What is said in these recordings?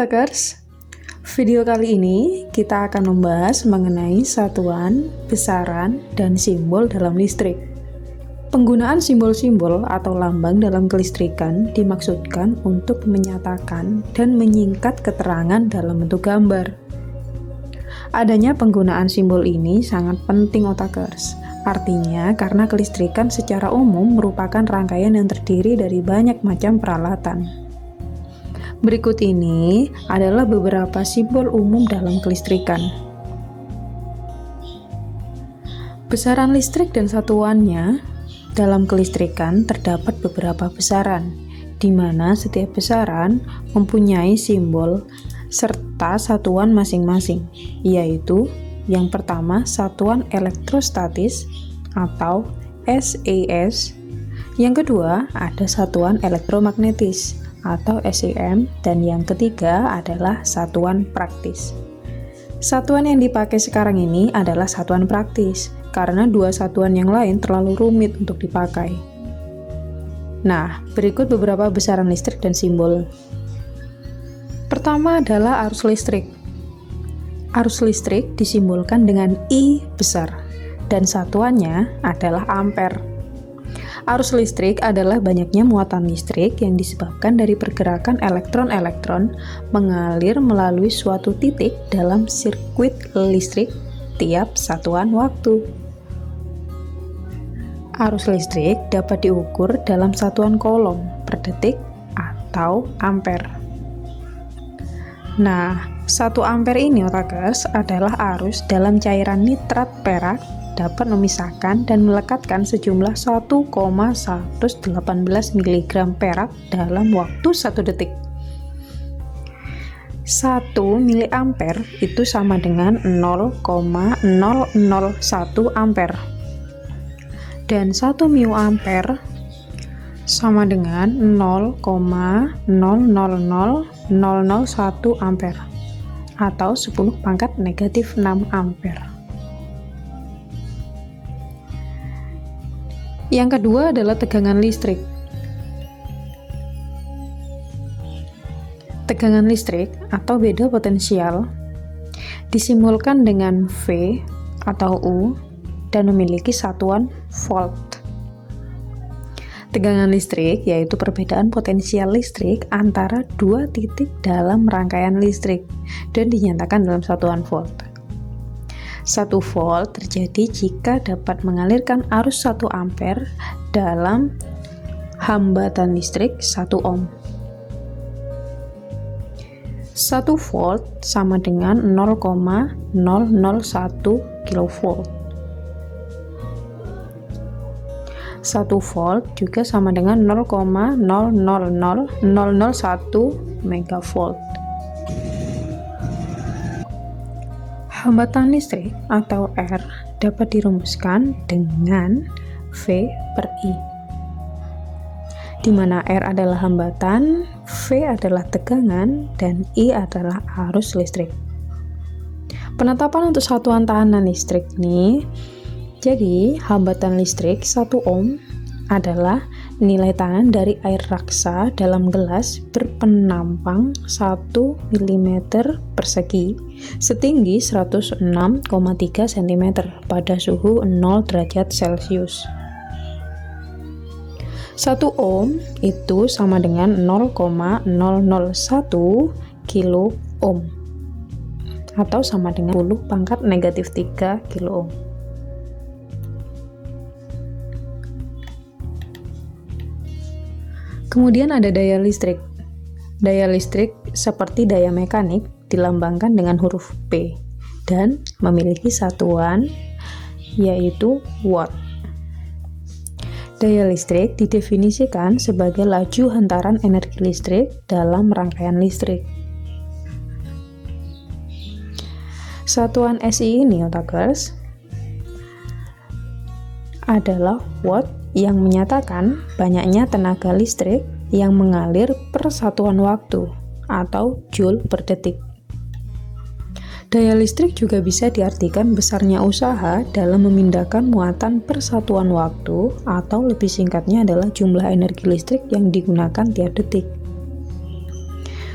Otakers, video kali ini kita akan membahas mengenai satuan, besaran, dan simbol dalam listrik. Penggunaan simbol-simbol atau lambang dalam kelistrikan dimaksudkan untuk menyatakan dan menyingkat keterangan dalam bentuk gambar. Adanya penggunaan simbol ini sangat penting Otakers. Artinya, karena kelistrikan secara umum merupakan rangkaian yang terdiri dari banyak macam peralatan. Berikut ini adalah beberapa simbol umum dalam kelistrikan. Besaran listrik dan satuannya dalam kelistrikan terdapat beberapa besaran, di mana setiap besaran mempunyai simbol serta satuan masing-masing, yaitu yang pertama satuan elektrostatis atau SAS, yang kedua ada satuan elektromagnetis atau SEM, dan yang ketiga adalah satuan praktis. Satuan yang dipakai sekarang ini adalah satuan praktis, karena dua satuan yang lain terlalu rumit untuk dipakai. Nah, berikut beberapa besaran listrik dan simbol. Pertama adalah arus listrik. Arus listrik disimbolkan dengan I besar, dan satuannya adalah ampere. Arus listrik adalah banyaknya muatan listrik yang disebabkan dari pergerakan elektron-elektron mengalir melalui suatu titik dalam sirkuit listrik tiap satuan waktu. Arus listrik dapat diukur dalam satuan coulomb per detik atau ampere. Nah, 1 ampere ini Otakers adalah arus dalam cairan nitrat perak dapat memisahkan dan melekatkan sejumlah 1,118 mg perak dalam waktu 1 detik. 1 mA itu sama dengan 0,001 ampere. Dan 1 μA sama dengan 0,000001 ampere atau 10⁻⁶ ampere. Yang kedua adalah tegangan listrik. Tegangan listrik atau beda potensial disimbolkan dengan V atau U dan memiliki satuan volt. Tegangan listrik yaitu perbedaan potensial listrik antara dua titik dalam rangkaian listrik dan dinyatakan dalam satuan volt. 1 volt terjadi jika dapat mengalirkan arus 1 ampere dalam hambatan listrik 1 ohm. 1 volt sama dengan 0,001 kV. 1 volt juga sama dengan 0,000001 megavolt. Hambatan listrik atau R dapat dirumuskan dengan V per I, di mana R adalah hambatan, V adalah tegangan, dan I adalah arus listrik. Penetapan untuk satuan tahanan listrik nih, jadi hambatan listrik 1 ohm adalah nilai tahanan dari air raksa dalam gelas berpenampang 1 mm persegi setinggi 106,3 cm pada suhu 0 derajat Celcius. 1 ohm itu sama dengan 0,001 kilo ohm atau sama dengan 10⁻⁻3 kilo ohm. Kemudian ada daya listrik. Daya listrik seperti daya mekanik dilambangkan dengan huruf P dan memiliki satuan yaitu watt. Daya listrik didefinisikan sebagai laju hantaran energi listrik dalam rangkaian listrik. Satuan SI ini Otakers adalah watt yang menyatakan banyaknya tenaga listrik yang mengalir per satuan waktu atau joule per detik. Daya listrik juga bisa diartikan besarnya usaha dalam memindahkan muatan per satuan waktu, atau lebih singkatnya adalah jumlah energi listrik yang digunakan tiap detik.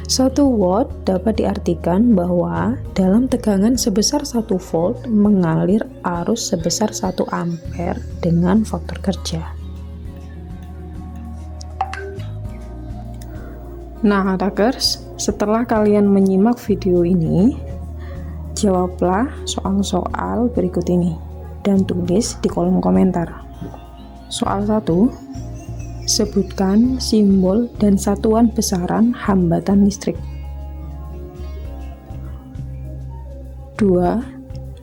1 watt dapat diartikan bahwa dalam tegangan sebesar 1 volt mengalir arus sebesar 1 ampere dengan faktor kerja. Nah, atakers, setelah kalian menyimak video ini, jawablah soal-soal berikut ini dan tulis di kolom komentar. Soal 1. Sebutkan simbol dan satuan besaran hambatan listrik. 2.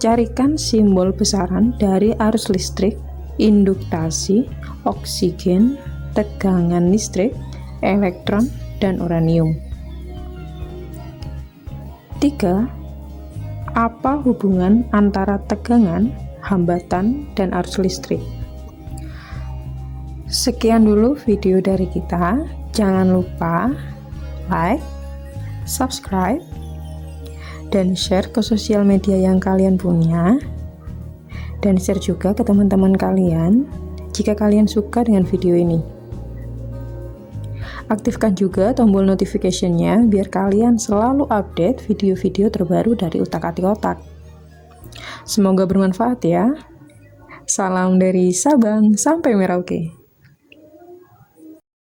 Carikan simbol besaran dari arus listrik, induktasi, oksigen, tegangan listrik, elektron, dan uranium. 3. Apa hubungan antara tegangan, hambatan, dan arus listrik? Sekian dulu video dari kita. Jangan lupa like, subscribe, dan share ke sosial media yang kalian punya, dan share juga ke teman-teman kalian jika kalian suka dengan video ini. Aktifkan juga tombol notification-nya biar kalian selalu update video-video terbaru dari Utak-Atik Otak. Semoga bermanfaat ya. Salam dari Sabang sampai Merauke.